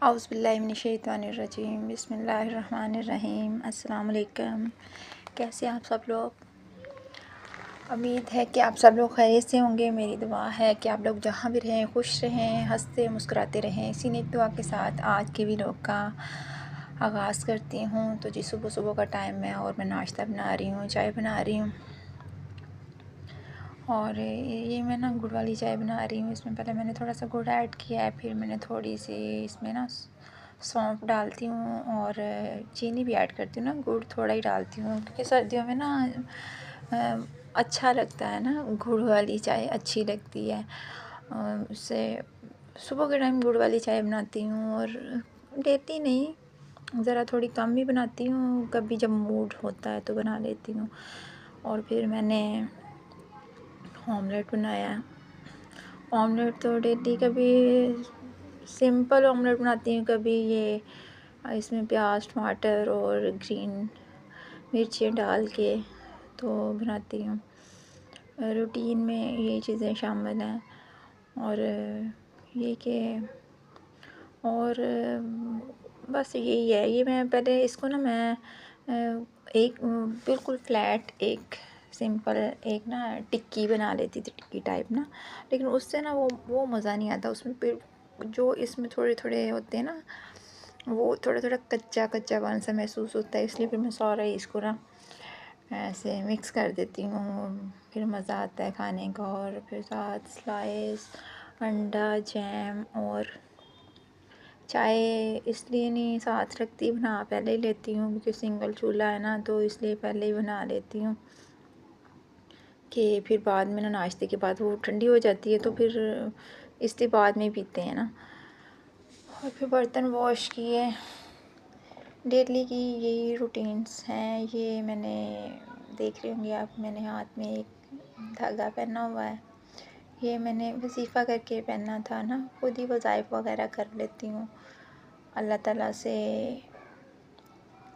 औज़ुबिल्लाहिमिनश्शैतानिर्रजीम बिस्मिल्लाहिर्रहमानिर्रहीम। अस्सलाम वालेकुम। कैसे आप सब लोग? उम्मीद है कि आप सब लोग खैरियत से होंगे। मेरी दुआ है कि आप लोग जहाँ भी रहें खुश रहें, हंसते मुस्कुराते रहें। इसी नेक दुआ के साथ आज के व्लॉग का आगाज़ करती हूँ। तो जी सुबह सुबह का टाइम है और मैं नाश्ता बना रही हूँ, चाय बना रही हूँ। और ये मैं ना गुड़ वाली चाय बना रही हूँ। इसमें पहले मैंने थोड़ा सा गुड़ ऐड किया है, फिर मैंने थोड़ी सी इसमें ना सौंफ डालती हूँ और चीनी भी ऐड करती हूँ ना। गुड़ थोड़ा ही डालती हूँ क्योंकि सर्दियों में ना अच्छा लगता है ना, गुड़ वाली चाय अच्छी लगती है। उससे सुबह के टाइम गुड़ वाली चाय बनाती हूँ और डेली नहीं, ज़रा थोड़ी कम ही बनाती हूँ। कभी जब मूड होता है तो बना लेती हूँ। और फिर मैंने ऑमलेट बनाया। ऑमलेट तो डेली कभी सिंपल ऑमलेट बनाती हूँ, कभी ये इसमें प्याज टमाटर और ग्रीन मिर्ची डाल के तो बनाती हूँ। रूटीन में ये चीज़ें शामिल हैं। और ये कि और बस यही है। ये मैं पहले इसको ना मैं एक बिल्कुल फ्लैट एक सिंपल एक ना टिक्की बना लेती थी, टिक्की टाइप ना। लेकिन उससे ना वो मज़ा नहीं आता उसमें। फिर जो इसमें थोड़े थोड़े होते हैं ना, वो थोड़ा थोड़ा कच्चा कच्चापन सा महसूस होता है। इसलिए फिर मैं सारा इसको ना ऐसे मिक्स कर देती हूँ, फिर मज़ा आता है खाने का। और फिर साथ स्लाइस अंडा जैम और चाय इसलिए नहीं साथ रखती, बना पहले ही लेती हूँ क्योंकि सिंगल चूल्हा है ना, तो इसलिए पहले ही बना लेती हूँ कि फिर बाद में ना नाश्ते के बाद वो ठंडी हो जाती है तो फिर इसके बाद में पीते हैं ना। और फिर बर्तन वॉश किए। डेली की यही रूटीन्स हैं। ये मैंने देख रही होंगी आप, मैंने हाथ में एक धागा पहना हुआ है। ये मैंने वजीफ़ा करके पहना था ना, खुद ही वज़ाइफ वगैरह कर लेती हूँ। अल्लाह ताला से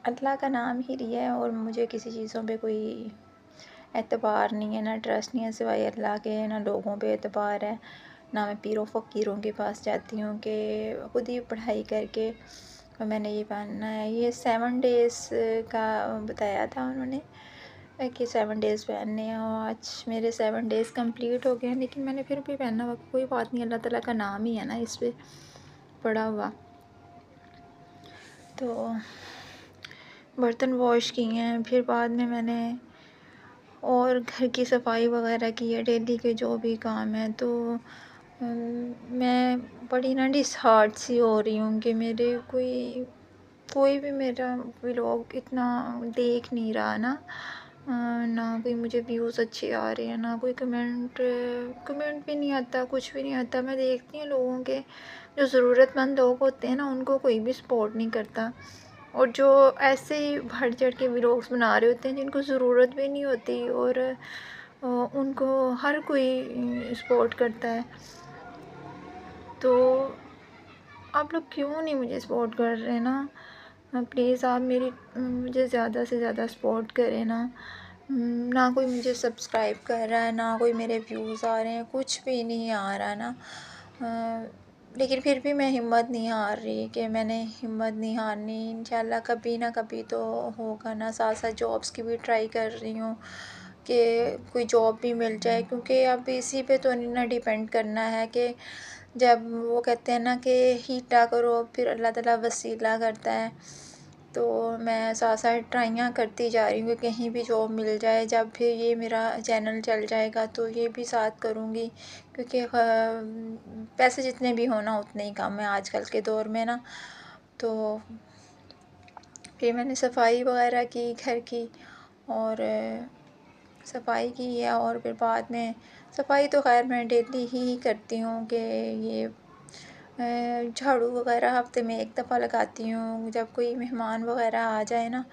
अल्लाह का नाम ही लिया है और मुझे किसी चीज़ों पे कोई एतबार नहीं है, ना ट्रस्ट नहीं है सिवाय अल्लाह के, ना लोगों पे एतबार है, ना मैं पीरों फ़कीरों के पास जाती हूँ कि खुद ही पढ़ाई करके और मैंने ये पहनना है। ये 7 डेज़ का बताया था उन्होंने कि 7 डेज़ पहनने हैं। और आज मेरे 7 डेज़ कंप्लीट हो गए हैं, लेकिन मैंने फिर भी पहना हुआ। कोई बात नहीं, अल्लाह ताला का नाम ही है ना इस पर पड़ा हुआ। तो बर्तन वॉश किए हैं, फिर बाद में मैंने और घर की सफाई वगैरह की है, डेली के जो भी काम है। तो मैं बड़ी ना डिसहार्ट सी हो रही हूँ कि मेरे कोई भी मेरा व्लॉग इतना देख नहीं रहा ना। ना कोई मुझे व्यूज़ अच्छे आ रहे हैं, ना कोई कमेंट भी नहीं आता, कुछ भी नहीं आता। मैं देखती हूँ लोगों के जो ज़रूरतमंद लोग होते हैं ना, उनको कोई भी सपोर्ट नहीं करता। और जो ऐसे ही बढ़ चढ़ के व्लॉग्स बना रहे होते हैं जिनको ज़रूरत भी नहीं होती और उनको हर कोई सपोर्ट करता है। तो आप लोग क्यों नहीं मुझे सपोर्ट कर रहे ना? प्लीज़ आप मुझे ज़्यादा से ज़्यादा सपोर्ट करें ना। ना कोई मुझे सब्सक्राइब कर रहा है, ना कोई मेरे व्यूज़ आ रहे हैं, कुछ भी नहीं आ रहा ना। लेकिन फिर भी मैं हिम्मत नहीं हार रही कि मैंने हिम्मत नहीं हारनी। इंशाल्लाह कभी ना कभी तो होगा ना। साथ साथ जॉब्स की भी ट्राई कर रही हूँ कि कोई जॉब भी मिल जाए, क्योंकि अब इसी पे तो नहीं ना डिपेंड करना है कि जब वो कहते हैं ना कि हीटा करो फिर अल्लाह ताला वसीला करता है। तो मैं साथ साथ ट्राइयाँ करती जा रही हूँ कि कहीं भी जॉब मिल जाए। जब फिर ये मेरा चैनल चल जाएगा तो ये भी साथ करूँगी, क्योंकि पैसे जितने भी होना उतने ही कम है आजकल के दौर में ना। तो फिर मैंने सफाई वगैरह की घर की, और सफाई की है। और फिर बाद में सफाई तो खैर मैं डेली ही करती हूँ कि ये झाड़ू वगैरह हफ्ते में एक दफ़ा लगाती हूँ। जब कोई मेहमान वगैरह आ जाए ना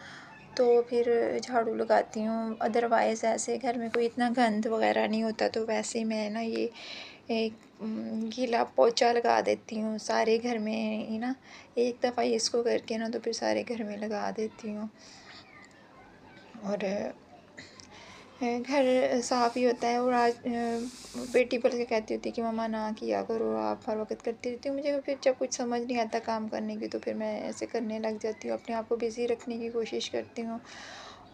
तो फिर झाड़ू लगाती हूँ। अदरवाइज़ ऐसे घर में कोई इतना गंद वगैरह नहीं होता, तो वैसे मैं ना ये एक गीला पोंछा लगा देती हूँ सारे घर में ही ना। एक दफ़ा इसको करके ना तो फिर सारे घर में लगा देती हूँ। और घर साफ़ ही होता है। और आज बेटी बल्कि कहती होती है कि मम्मा ना किया करो, आप हर वक़्त करती रहती हो। मुझे फिर जब कुछ समझ नहीं आता काम करने की, तो फिर मैं ऐसे करने लग जाती हूँ, अपने आप को बिज़ी रखने की कोशिश करती हूँ।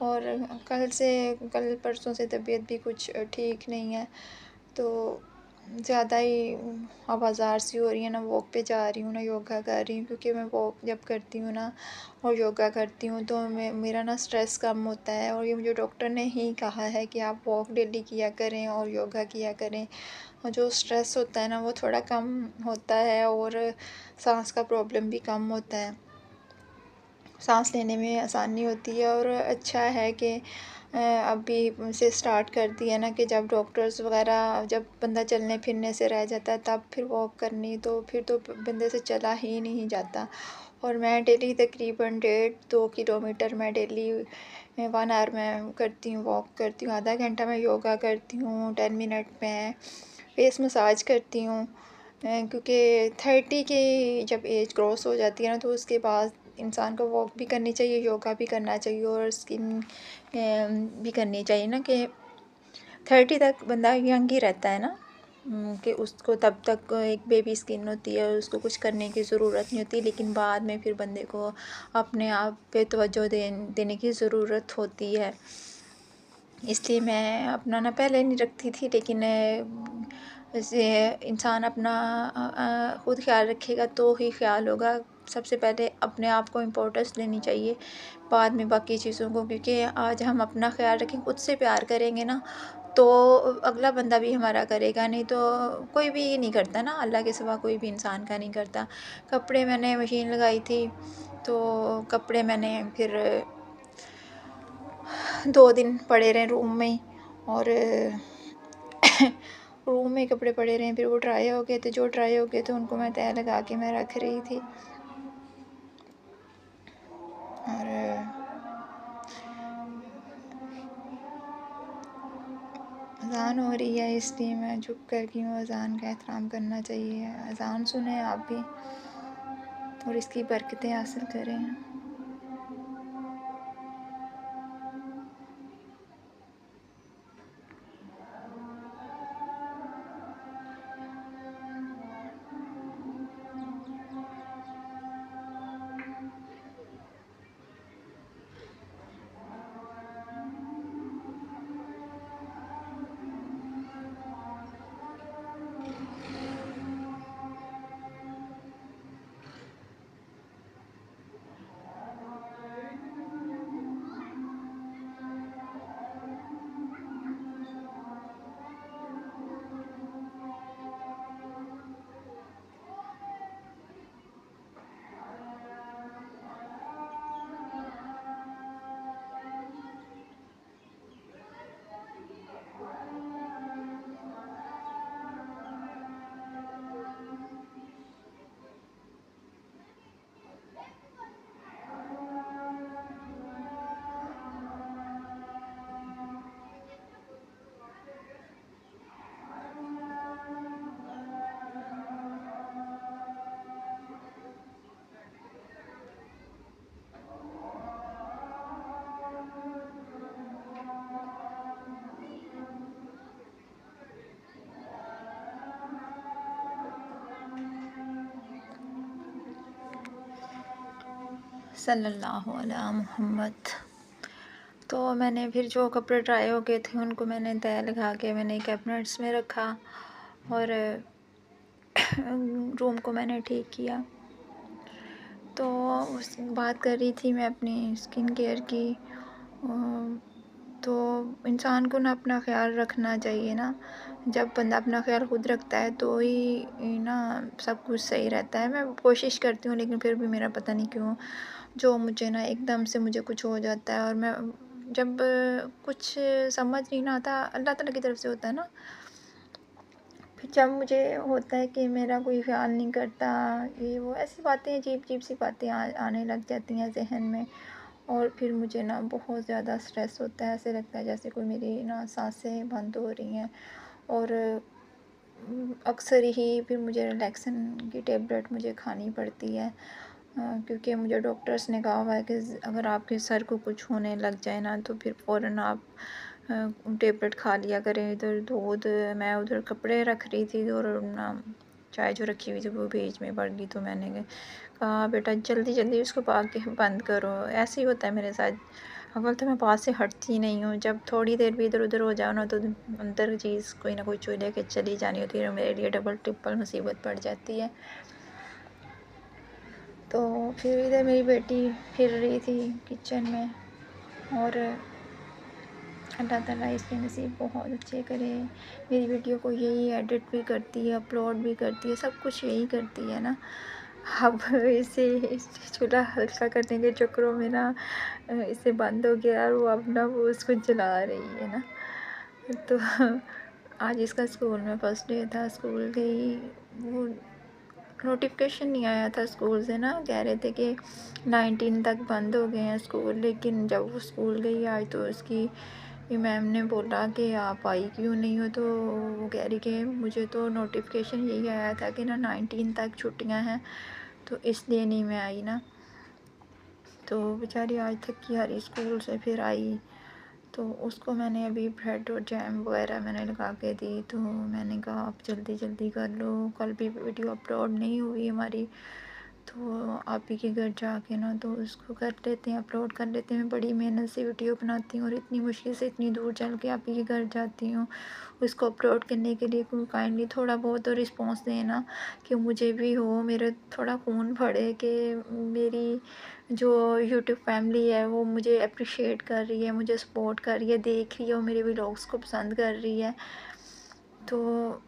और कल परसों से तबीयत भी कुछ ठीक नहीं है, तो ज़्यादा ही आवाज़ार सी हो रही है, ना वॉक पे जा रही हूँ, ना योगा कर रही हूँ। क्योंकि मैं वॉक जब करती हूँ ना और योगा करती हूँ, तो मेरा ना स्ट्रेस कम होता है। और ये मुझे डॉक्टर ने ही कहा है कि आप वॉक डेली किया करें और योगा किया करें, और जो स्ट्रेस होता है ना वो थोड़ा कम होता है, और सांस का प्रॉब्लम भी कम होता है, सांस लेने में आसानी होती है। और अच्छा है कि अभी से स्टार्ट कर दिया ना, कि जब डॉक्टर्स वगैरह, जब बंदा चलने फिरने से रह जाता है तब फिर वॉक करनी, तो फिर तो बंदे से चला ही नहीं जाता। और मैं डेली तकरीबन 1.5-2 किलोमीटर मैं डेली 1 आवर मैं करती हूँ, वॉक करती हूँ। आधा घंटा मैं योगा करती हूँ, 10 मिनट में फेस मसाज करती हूँ। क्योंकि 30 की जब एज क्रॉस हो जाती है ना, तो उसके बाद इंसान को वॉक भी करनी चाहिए, योगा भी करना चाहिए, और स्किन भी करनी चाहिए ना, कि 30 तक बंदा यंग ही रहता है ना। कि उसको तब तक एक बेबी स्किन होती है, उसको कुछ करने की ज़रूरत नहीं होती, लेकिन बाद में फिर बंदे को अपने आप पे तवज्जो देने की ज़रूरत होती है। इसलिए मैं अपना ना पहले नहीं रखती थी, लेकिन जैसे इंसान अपना खुद ख्याल रखेगा तो ही ख्याल होगा। सबसे पहले अपने आप को इम्पोर्टेंस देनी चाहिए, बाद में बाकी चीज़ों को। क्योंकि आज हम अपना ख्याल रखें, खुद से प्यार करेंगे ना, तो अगला बंदा भी हमारा करेगा। नहीं तो कोई भी नहीं करता ना, अल्लाह के सिवा कोई भी इंसान का नहीं करता। कपड़े मैंने मशीन लगाई थी, तो कपड़े मैंने फिर 2 दिन पड़े रहे रूम में ही, और रूम में कपड़े पड़े रहे। फिर वो ड्राई हो गए थे, जो ड्राई हो गए थे उनको मैं तह लगा के मैं रख रही थी। और अज़ान हो रही है, इसलिए मैं झुक कर की हूँ। अज़ान का एहतराम करना चाहिए। अज़ान सुने आप भी और इसकी बरकतें हासिल करें। सल्लल्लाहु अलैहि मुहम्मद। तो मैंने फिर जो कपड़े ड्राई हो गए थे उनको मैंने तह लगा के मैंने कैबिनेट्स में रखा, और रूम को मैंने ठीक किया। तो उस बात कर रही थी मैं अपनी स्किन केयर की। तो इंसान को ना अपना ख्याल रखना चाहिए ना। जब बंदा अपना ख्याल खुद रखता है तो ही ना सब कुछ सही रहता है। मैं कोशिश करती हूँ, लेकिन फिर भी मेरा पता नहीं क्यों जो मुझे ना एकदम से मुझे कुछ हो जाता है। और मैं जब कुछ समझ नहीं ना आता, अल्लाह ताला की तरफ से होता है ना। फिर जब मुझे होता है कि मेरा कोई ख्याल नहीं करता, ये वो ऐसी बातें अजीब अजीब सी बातें आने लग जाती हैं जहन में। और फिर मुझे ना बहुत ज़्यादा स्ट्रेस होता है, ऐसे लगता है जैसे कोई मेरी ना सांसें बंद हो रही हैं। और अक्सर ही फिर मुझे रिलैक्सन की टेबलेट मुझे खानी पड़ती है। क्योंकि मुझे डॉक्टर्स ने कहा हुआ है कि अगर आपके सर को कुछ होने लग जाए ना, तो फिर फ़ौरन आप टेबलेट खा लिया करें। इधर दूध, मैं उधर कपड़े रख रही थी और ना चाय जो रखी हुई थी वो बीच में पड़ गई, तो मैंने कहा बेटा जल्दी जल्दी उसको पाक के बंद करो। ऐसे ही होता है मेरे साथ, अव्वल तो मैं पास से हटती नहीं हूँ, जब थोड़ी देर भी इधर उधर हो जाओ ना तो अंदर चीज़ कोई ना कोई चूल्हे लेके चली जानी होती है, मेरे लिए डबल ट्रिपल मुसीबत पड़ जाती है। तो फिर इधर मेरी बेटी फिर रही थी किचन में, और अल्लाह ताला इसके नसीब बहुत अच्छे करे। मेरी वीडियो को यही एडिट भी करती है, अपलोड भी करती है, सब कुछ यही करती है ना। अब इस चूल्हा हल्का करने के चक्करों में ना इसे बंद हो गया, और वो अब ना वो उसको जला रही है ना। तो आज इसका स्कूल में फर्स्ट डे था, स्कूल गई, वो नोटिफिकेशन नहीं आया था स्कूल से ना, कह रहे थे कि 19 तक बंद हो गए हैं स्कूल। लेकिन जब वो स्कूल गई आज तो उसकी मैम ने बोला कि आप आई क्यों नहीं हो, तो वो कह रही कि मुझे तो नोटिफिकेशन यही आया था कि ना 19 तक छुट्टियां हैं, तो इसलिए नहीं मैं आई ना। तो बेचारी आज थकी हारी स्कूल से फिर आई, तो उसको मैंने अभी ब्रेड और जैम वगैरह मैंने लगा के दी। तो मैंने कहा आप जल्दी जल्दी कर लो, कल भी वीडियो अपलोड नहीं हुई हमारी, तो आप ही के घर जाके ना तो उसको कर लेते हैं, अपलोड कर लेते हैं। मैं बड़ी मेहनत से वीडियो बनाती हूँ और इतनी मुश्किल से इतनी दूर चल के आप ही के घर जाती हूँ उसको अपलोड करने के लिए। कोई काइंडली थोड़ा बहुत तो रिस्पॉन्स देना कि मुझे भी हो, मेरा थोड़ा खून भरे कि मेरी जो यूट्यूब फैमिली है वो मुझे अप्रिशिएट कर रही है, मुझे सपोर्ट कर रही है, देख रही है और मेरे व्लॉग्स को पसंद कर रही है। तो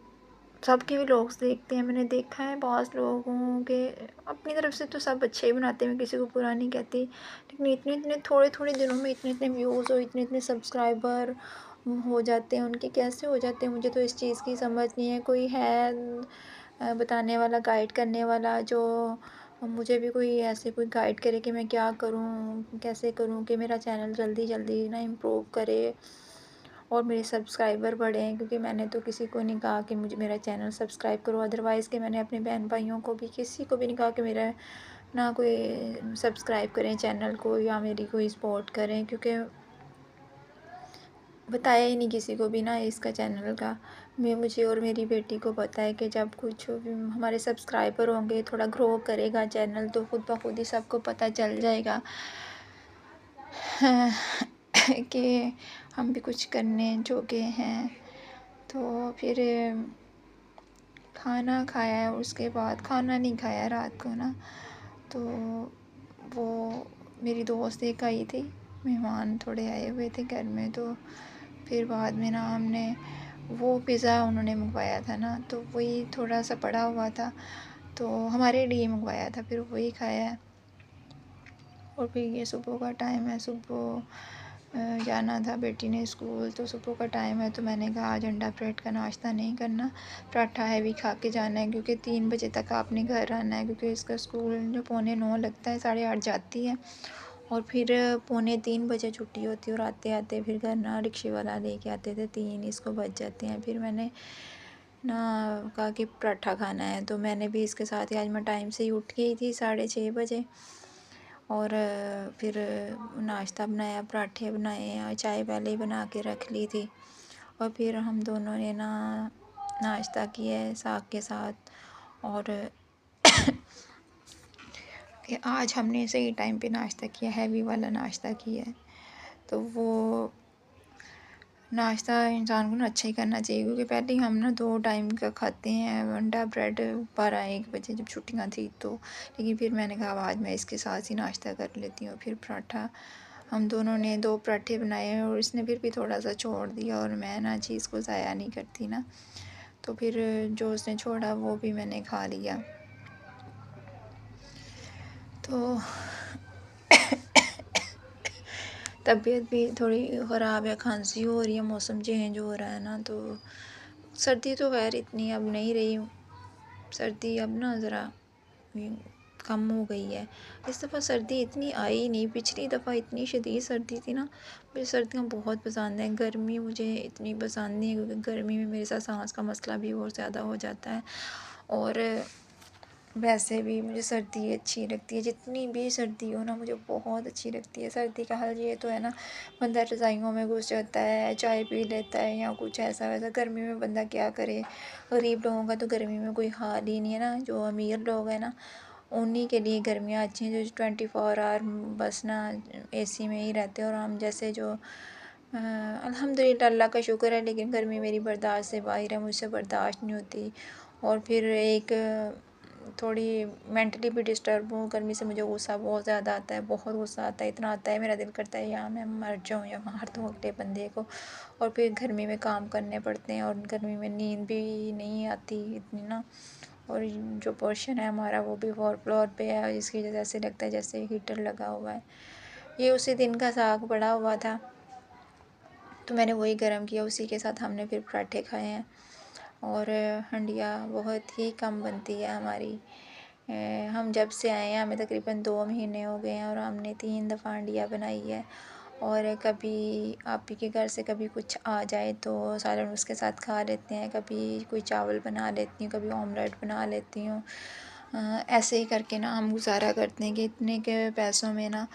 सबके व्लॉग्स देखते हैं, मैंने देखा है बहुत लोगों के, अपनी तरफ से तो सब अच्छे ही बनाते हैं, मैं किसी को बुरा नहीं कहती, लेकिन इतने इतने थोड़े थोड़े दिनों में इतने इतने व्यूज़ और इतने इतने सब्सक्राइबर हो जाते हैं उनके, कैसे हो जाते हैं मुझे तो इस चीज़ की समझ नहीं है। कोई है बताने वाला, गाइड करने वाला, जो मुझे भी कोई ऐसे कोई गाइड करे कि मैं क्या करूँ, कैसे करूँ कि मेरा चैनल जल्दी जल्दी ना इम्प्रूव करे और मेरे सब्सक्राइबर बढ़ें। क्योंकि मैंने तो किसी को नहीं कहा कि मुझे मेरा चैनल सब्सक्राइब करो, अदरवाइज़ कि मैंने अपने बहन भाइयों को भी किसी को भी नहीं कहा कि मेरा ना कोई सब्सक्राइब करें चैनल को या मेरी कोई सपोर्ट करें, क्योंकि बताया ही नहीं किसी को भी ना इसका चैनल का। मुझे और मेरी बेटी को पता है कि जब कुछ हमारे सब्सक्राइबर होंगे, थोड़ा ग्रो करेगा चैनल, तो खुद ब खुद ही सबको पता चल जाएगा कि हम भी कुछ करने जोगे हैं। तो फिर खाना खाया है, उसके बाद खाना नहीं खाया रात को ना, तो वो मेरी दोस्त एक आई थी, मेहमान थोड़े आए हुए थे घर में, तो फिर बाद में ना हमने वो पिज़्ज़ा उन्होंने मंगवाया था ना, तो वही थोड़ा सा पड़ा हुआ था तो हमारे लिए मंगवाया था, फिर वही खाया है। और फिर ये सुबह का टाइम है, सुबह जाना था बेटी ने स्कूल, तो सुबह का टाइम है तो मैंने कहा आज अंडा ब्रेड का नाश्ता नहीं करना, पराठा हैवी खा के जाना है, क्योंकि 3 बजे तक आपने घर आना है, क्योंकि इसका स्कूल जो 9:45 लगता है 8:30 जाती है और फिर 2:45 बजे छुट्टी होती है, और आते आते फिर घर ना रिक्शे वाला लेके आते थे, 3 इसको बज जाते हैं। फिर मैंने ना कहा कि पराठा खाना है, तो मैंने भी इसके साथ ही आज मैं टाइम से ही उठ गई थी 6:30 बजे, और फिर नाश्ता बनाया, पराठे बनाए, चाय पहले ही बना के रख ली थी, और फिर हम दोनों ने ना नाश्ता किया है साग के साथ। और आज हमने सही टाइम पे नाश्ता किया, हैवी वाला नाश्ता किया है, तो वो नाश्ता इंसान को ना अच्छा ही करना चाहिए, क्योंकि पहले ही हम ना 2 टाइम का खाते हैं अंडा ब्रेड 12-1 बजे जब छुट्टियाँ थी तो। लेकिन फिर मैंने कहा आज मैं इसके साथ ही नाश्ता कर लेती हूँ। फिर पराठा हम दोनों ने 2 पराठे बनाए और इसने फिर भी थोड़ा सा छोड़ दिया, और मैं ना चीज़ को ज़ाया नहीं करती ना, तो फिर जो उसने छोड़ा वो भी मैंने खा लिया। तो तबीयत भी थोड़ी ख़राब है, खांसी हो रही है, मौसम चेंज हो रहा है ना, तो सर्दी तो खैर इतनी अब नहीं रही, सर्दी अब ना ज़रा कम हो गई है। इस दफ़ा सर्दी इतनी आई नहीं, पिछली दफ़ा इतनी शदीद सर्दी थी ना। मुझे सर्दियाँ बहुत पसंद हैं, गर्मी मुझे इतनी पसंद नहीं है, क्योंकि गर्मी में मेरे साथ सांस का मसला भी बहुत ज़्यादा हो जाता है, और वैसे भी मुझे सर्दी अच्छी लगती है, जितनी भी सर्दी हो ना मुझे बहुत अच्छी लगती है। सर्दी का हाल ये तो है ना, बंदा रज़ाइयों में घुस जाता है, चाय पी लेता है या कुछ ऐसा वैसा। गर्मी में बंदा क्या करे, गरीब लोगों का तो गर्मी में कोई हाल ही नहीं है ना। जो अमीर लोग हैं ना, उन्हीं के लिए गर्मियाँ अच्छी हैं, जो 24 आवर बस ना एसी में ही रहते हैं। और हम जैसे जो अल्हम्दुलिल्लाह, अल्लाह का शुक्र है, लेकिन गर्मी मेरी बर्दाश्त से बाहर है, मुझसे बर्दाश्त नहीं होती। और फिर एक थोड़ी मेंटली भी डिस्टर्ब हूँ गर्मी से। मुझे गुस्सा बहुत ज़्यादा आता है, बहुत गुस्सा आता है, इतना आता है मेरा दिल करता है या मैं मर जाऊँ या मार दूँ अगले बंदे को। और फिर गर्मी में काम करने पड़ते हैं, और गर्मी में नींद भी नहीं आती इतनी ना। और जो पोर्शन है हमारा वो भी 4th फ्लोर पे है, जिसकी वजह से ऐसे लगता है जैसे हीटर लगा हुआ है। ये उसी दिन का साग पड़ा हुआ था, तो मैंने वही गर्म किया, उसी के साथ हमने फिर पराठे खाए हैं। और हंडिया बहुत ही कम बनती है हमारी। हम जब से आए हैं हमें तकरीबन 2 महीने हो गए हैं, और हमने 3 दफ़ा हंडिया बनाई है। और कभी आप ही के घर से कभी कुछ आ जाए तो सालन उसके साथ खा लेते हैं, कभी कोई चावल बना लेती हूँ, कभी ऑमलेट बना लेती हूँ। ऐसे ही करके ना हम गुज़ारा करते हैं कि इतने के पैसों में ना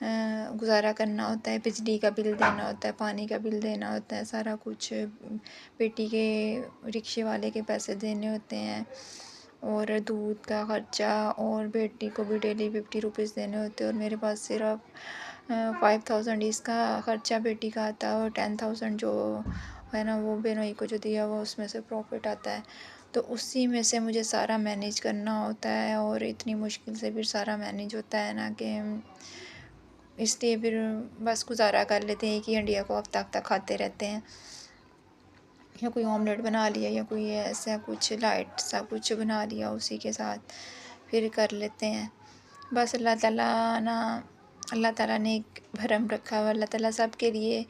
गुज़ारा करना होता है। बिजली का बिल देना होता है, पानी का बिल देना होता है, सारा कुछ बेटी के रिक्शे वाले के पैसे देने होते हैं, और दूध का ख़र्चा, और बेटी को भी डेली 50 रुपीज़ देने होते हैं। और मेरे पास सिर्फ 5000 इसका ख़र्चा बेटी का आता है, और 10,000 जो है ना वो बहनोई को जो दिया हुआ उसमें से प्रॉफिट आता है। तो उसी में से मुझे सारा मैनेज करना होता है, और इतनी मुश्किल से फिर सारा मैनेज होता है ना कि इसलिए फिर बस गुज़ारा कर लेते हैं कि इंडिया को हफ्ता हफ्ता खाते रहते हैं, या कोई ऑमलेट बना लिया या कोई ऐसा कुछ लाइट सा कुछ बना लिया, उसी के साथ फिर कर लेते हैं। बस अल्लाह ताला ने एक भरम रखा हुआ। अल्लाह ताला सब के लिए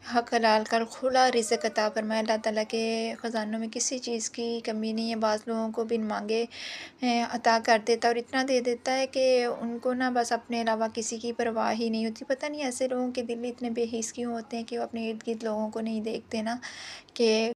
हक हलाल का खुला रिज़्क़ अता फरमाए। अल्लाह ताला के ख़ज़ानों में किसी चीज़ की कमी नहीं है। बाज़ लोगों को बिन मांगे अता कर देता है, और इतना दे देता है कि उनको ना बस अपने अलावा किसी की परवाह ही नहीं होती। पता नहीं ऐसे लोगों के दिल इतने बेहिस क्यों होते हैं कि वो अपने इर्द गिर्द लोगों को नहीं देखते ना, कि